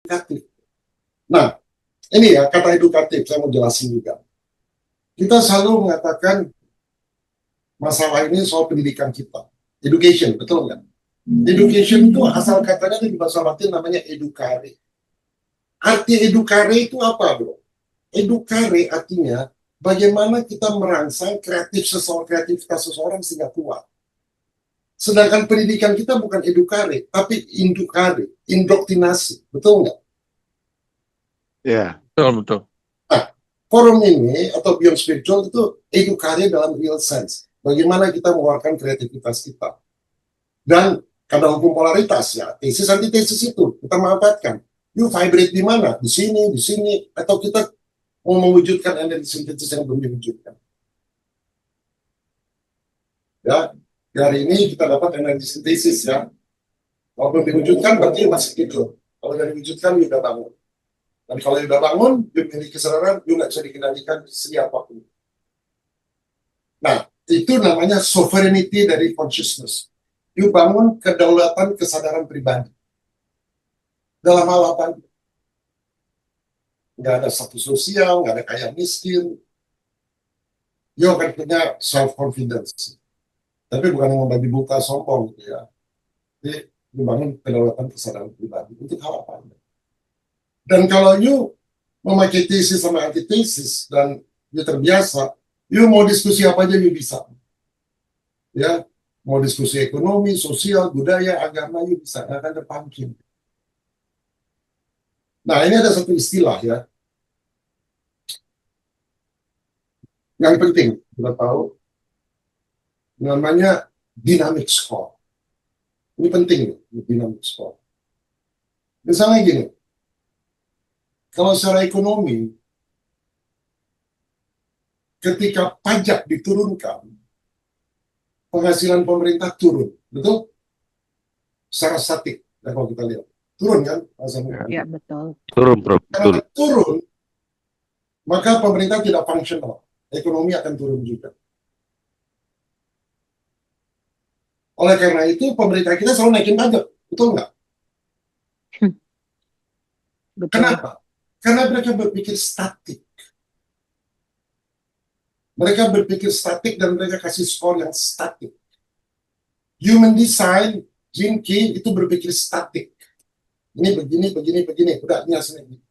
edukatif. Nah, ini ya kata edukatif, saya mau jelasin juga. Kita selalu mengatakan masalah ini soal pendidikan kita. Education, betul nggak? Education itu asal katanya di bahasa Latin namanya educare. Arti educare itu apa, bro? Educare artinya bagaimana kita merangsang kreativitas seseorang sehingga kuat. Sedangkan pendidikan kita bukan educare, tapi inducare, indoktrinasi. Betul nggak? Ya, Betul. Nah, forum ini atau Beyond Spiritual itu educare dalam real sense. Bagaimana kita mengeluarkan kreativitas kita. Dan kadang hukum polaritas ya, tesis antitesis itu kita manfaatkan. You vibrate di mana? Di sini, atau kita mau mewujudkan energi sintetis yang belum diwujudkan. Ya, hari ini kita dapat energi sintesis ya. Kalau belum diwujudkan berarti masih tidur. Kalau sudah diwujudkan, you udah bangun. Dan kalau you udah bangun, you memiliki kesadaran, you nggak bisa dikendalikan siapapun. Nah, itu namanya sovereignty dari consciousness. You bangun kedaulatan kesadaran pribadi. Dalam hal apa? Nggak ada status sosial, nggak ada kaya miskin. You akan punya self-confidence. Tapi bukan membagi buka sombong gitu ya. Jadi, you bangun kedaulatan kesadaran pribadi. Untuk hal apa? Dan kalau you memakai tesis sama antitesis dan you terbiasa, you mau diskusi apa aja you bisa. Ya, mau diskusi ekonomi, sosial, budaya, agama, you bisa. Nggak akan terpancing. Nah, ini ada satu istilah ya. Yang penting, kita tahu, namanya dynamic score. Ini penting, dynamic score. Misalnya gini, kalau secara ekonomi, ketika pajak diturunkan, penghasilan pemerintah turun, betul? Secara statik, ya, kalau kita lihat. Turun kan? Ya, betul. turun, Bro. Karena turun, maka pemerintah tidak fungsional. Ekonomi akan turun juga. Oleh karena itu, pemerintah kita selalu naikin pajak. Betul nggak? Betul. Kenapa? Karena mereka berpikir statik. Mereka berpikir statik dan mereka kasih skor yang statik. Human design, Gene Key itu berpikir statik. Ini begini. Udah, ini hasilnya.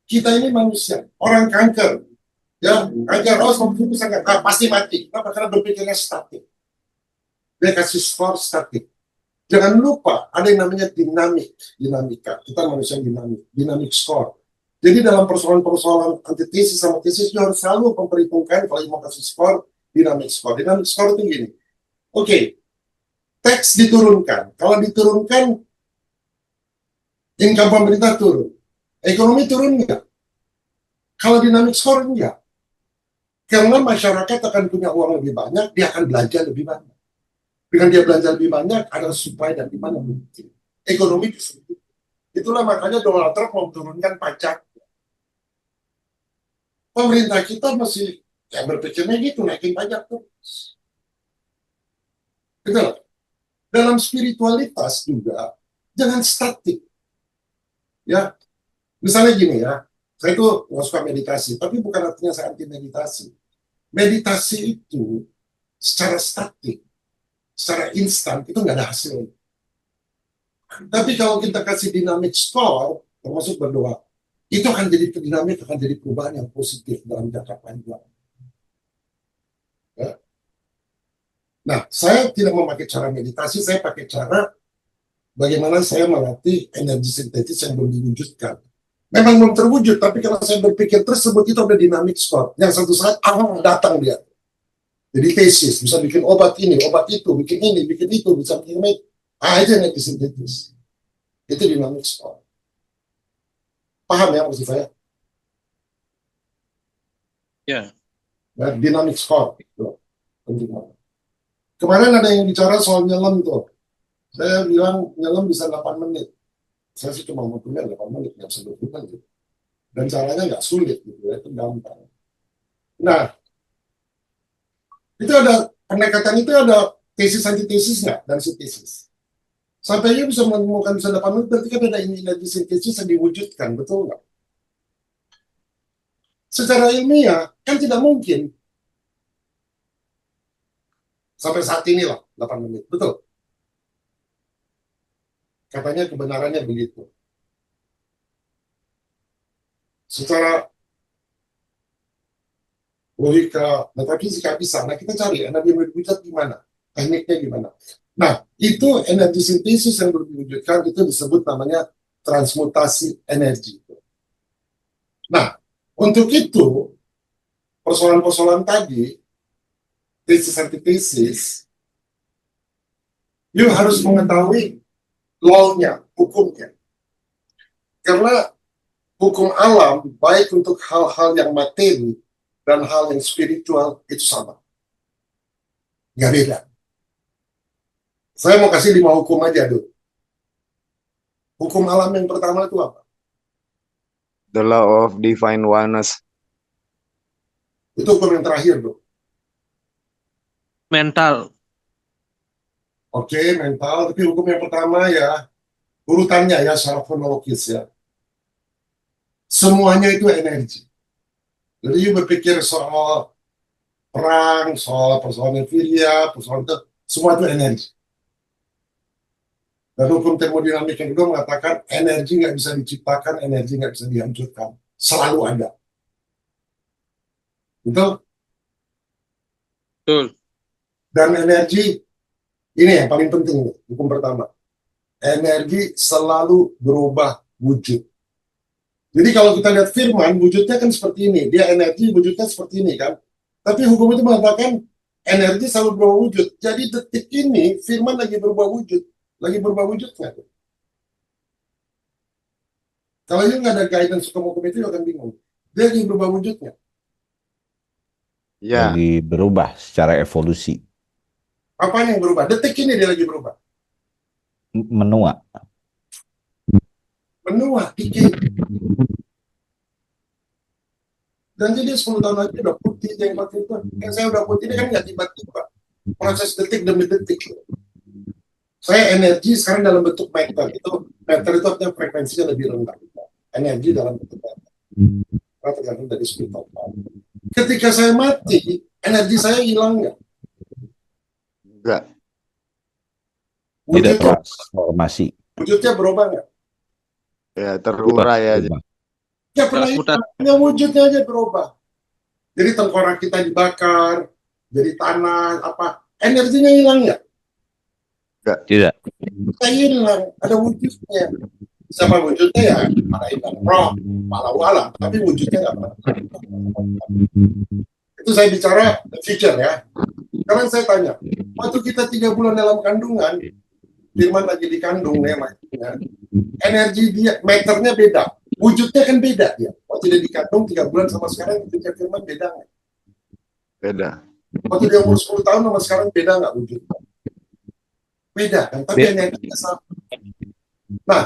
Kita ini manusia. Orang kanker. Ya, kanker, pasti mati. Kenapa? Karena berpikirnya statik. Dia kasih skor statik. Jangan lupa, ada yang namanya dinamika. Kita manusia dinamik skor. Jadi dalam persoalan-persoalan antitesis sama tesis, harus selalu memperhitungkan kalau mau kasih skor, dinamik skor. Dinamik skor itu gini. Oke, teks diturunkan. Kalau diturunkan, income pemerintah turun. Ekonomi turun nggak? Kalau dinamik skor enggak. Karena masyarakat akan punya uang lebih banyak, dia akan belanja lebih banyak. Dengan dia belanja lebih banyak, ada supply dan demand yang mungkin. Ekonomi justru. Itulah makanya Donald Trump mau menurunkan pajak. Pemerintah kita masih berpikirnya gitu, naikin pajak terus. Betul. Dalam spiritualitas juga, jangan statik. Ya, misalnya gini ya, saya itu nggak suka meditasi, tapi bukan artinya saya anti meditasi. Meditasi itu secara statik, secara instan, itu nggak ada hasilnya. Tapi kalau kita kasih dynamic score, termasuk berdoa, itu akan jadi dinamik, akan jadi perubahan yang positif dalam jangka panjang. Ya. Nah, saya tidak memakai cara meditasi, saya pakai cara bagaimana saya melatih energi sintetis yang belum diwujudkan. Memang belum terwujud, tapi kalau saya berpikir tersebut itu ada dynamic score. Yang satu saat, datang dia. Jadi tesis, bisa bikin obat ini, obat itu, bikin ini, bikin itu, bisa bikin ini. Itu energi sintetis. Itu dynamic score. Paham ya maksud saya? Ya. Nah, dynamic score. Penting banget. Kemarin ada yang bicara soal nyelam tuh. Saya bilang nyelam bisa 8 menit. Saya sih cuma mau punya 8 menit, nggak bisa 20 menit. Dan caranya nggak sulit gitu ya, itu gampang. Nah, itu ada pendekatan itu ada tesis antitesis nggak dan sintesis. Sampai dia bisa menemukan bisa 8 menit, berarti kan ada energi sintesis yang diwujudkan, betul nggak? Secara ilmiah, kan tidak mungkin. Sampai saat ini lah, 8 menit, betul. Katanya kebenarannya begitu. Secara logika metafisika bisa. Nah, kita cari energi berwujud gimana, tekniknya gimana. Nah, itu energi sintesis yang berwujudkan itu disebut namanya transmutasi energi. Nah, untuk itu persoalan-persoalan tadi, tesis antitesis, you harus mengetahui law-nya, hukumnya. Karena hukum alam, baik untuk hal-hal yang materi dan hal yang spiritual, itu sama. Nggak beda. Saya mau kasih 5 hukum aja dulu. Hukum alam yang pertama itu apa? The law of divine oneness. Itu hukum yang terakhir, bro. Mental. Oke, mental. Tapi hukum yang pertama ya, urutannya ya, secara kronologis ya. Semuanya itu energi. Jadi you berpikir soal perang, soal persoalan filia, persoalan itu, semua itu energi. Dan hukum termodinamik yang kedua mengatakan energi nggak bisa diciptakan, energi nggak bisa dihancurkan. Selalu ada. Betul? Betul. Dan energi, ini yang paling penting, hukum pertama. Energi selalu berubah wujud. Jadi kalau kita lihat firman, wujudnya kan seperti ini. Dia energi, wujudnya seperti ini kan. Tapi hukum itu mengatakan energi selalu berubah wujud. Jadi detik ini, firman lagi berubah wujud. Lagi berubah wujudnya. Kalau you nggak ada guidance hukum itu, you akan bingung. Dia lagi berubah wujudnya. Ya, Lagi berubah secara evolusi, Apa yang berubah? Detik ini dia lagi berubah. menua. Menua, dikit. Dan jadi 10 tahun lagi udah putih, yang pakai itu. Yang saya udah putih ini kan nggak tiba-tiba. Proses detik demi detik. Saya energi sekarang dalam bentuk meter. Itu meter itu artinya frekuensinya lebih rendah. Energi dalam bentuk meter. Karena tergantung dari spiritual. Ketika saya mati, energi saya hilang nggak? enggak. Tidak Wujudnya, transformasi. wujudnya berubah nggak? Ya, terurai aja. Berubah. Ya pernah Transmutasi. hilang, hanya wujudnya aja berubah. Jadi tengkorak kita dibakar, jadi tanah, apa, energinya hilang nggak? Tidak. Kita hilang, ada wujudnya. Siapa wujudnya ya? Para iman roh, para wala, tapi wujudnya nggak pernah. Itu saya bicara the future ya. Sekarang saya tanya, waktu kita 3 bulan dalam kandungan, Firman lagi dikandung ya, energi dia, meternya beda, wujudnya kan beda dia. Waktu dia dikandung 3 bulan sama sekarang, ketika Firman beda nggak? Beda. Waktu dia umur 10 tahun sama sekarang beda nggak wujudnya? Beda kan, tapi Beda. energinya sama. Nah,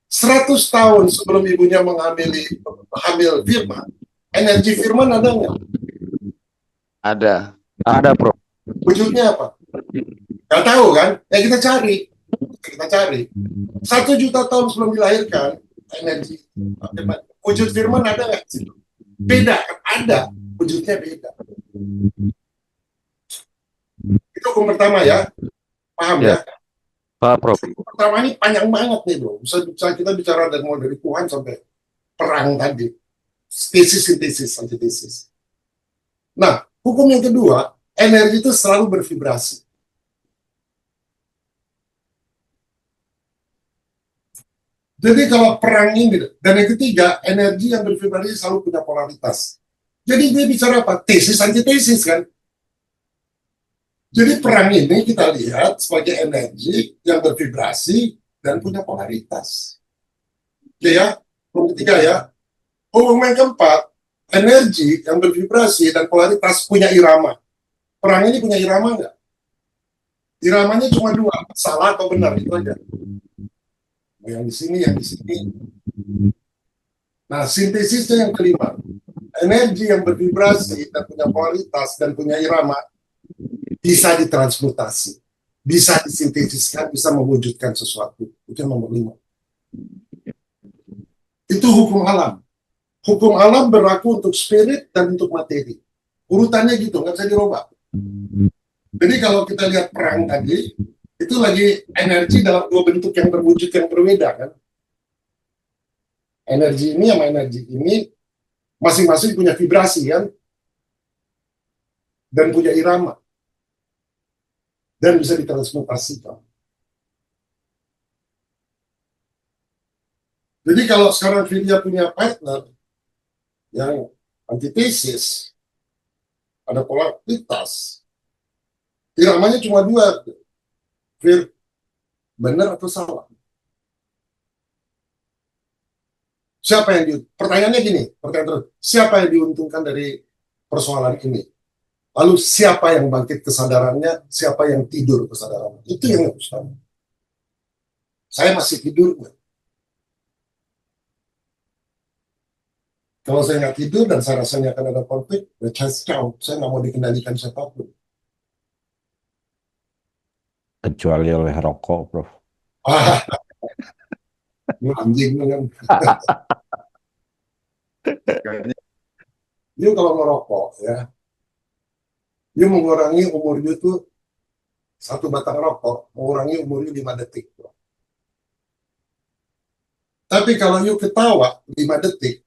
100 tahun sebelum ibunya hamil Firman, energi Firman ada nggak? Ada. Ada, Bro. Wujudnya apa? Nggak tahu kan? Ya kita cari. Kita cari. 1 juta tahun sebelum dilahirkan, energi Firman. Wujud Firman ada nggak? Beda kan? Ada. Wujudnya beda. Itu hukum pertama ya. Paham ya? Pak Prof. Pertama ini panjang banget nih bro. Bisa kita bicara dari Tuhan sampai perang tadi. Tesis, antitesis. Nah, hukum yang kedua, energi itu selalu bervibrasi. Jadi kalau perang ini, dan yang ketiga, energi yang bervibrasi selalu punya polaritas. Jadi dia bicara apa? Tesis, antitesis kan? Jadi perang ini kita lihat sebagai energi yang bervibrasi dan punya polaritas. Oke ya, hukum ketiga ya. Hukum yang keempat, energi yang bervibrasi dan polaritas punya irama. Perang ini punya irama nggak? Iramanya cuma 2, salah atau benar, itu aja. Yang di sini, yang di sini. Nah, sintesisnya yang kelima. Energi yang bervibrasi dan punya polaritas dan punya irama bisa ditransmutasi. bisa disintesiskan, bisa mewujudkan sesuatu. Itu yang nomor 5. Itu hukum alam. Hukum alam berlaku untuk spirit dan untuk materi. Urutannya gitu, nggak bisa dirubah. Jadi kalau kita lihat perang tadi, itu lagi energi dalam 2 bentuk yang berwujud yang berbeda kan. Energi ini sama energi ini masing-masing punya vibrasi kan, dan punya irama, dan bisa ditransmutasikan. Jadi kalau sekarang Vidya punya partner yang antitesis, ada polaritas, iramanya cuma 2, Fir, benar atau salah? Siapa yang pertanyaannya gini, pertanyaan terus, siapa yang diuntungkan dari persoalan ini? Lalu siapa yang bangkit kesadarannya, siapa yang tidur kesadarannya? Itu yang harus tahu. Saya masih tidur. Kalau saya nggak tidur dan saya rasanya akan ada konflik, ya saya nggak mau dikendalikan siapapun. Kecuali oleh rokok, Prof. Ah, lu anjing lu kan. Lu kalau merokok ya, lu mengurangi umur lu tuh 1 batang rokok, mengurangi umur lu 5 detik. Bro. Tapi kalau lu ketawa 5 detik,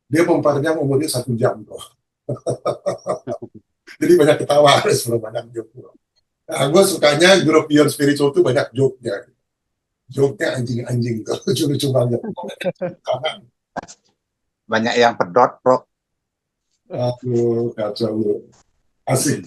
dia memperpanjang umurnya 1 jam. Bro. Jadi banyak ketawa harus banyak joke. Bro. Nah, gue sukanya grup Beyond Spiritual tuh banyak joke-nya. Joke-nya anjing-anjing, lucu-lucu banget. Banyak yang pedot, Bro. Aduh, kacau lu. Asik.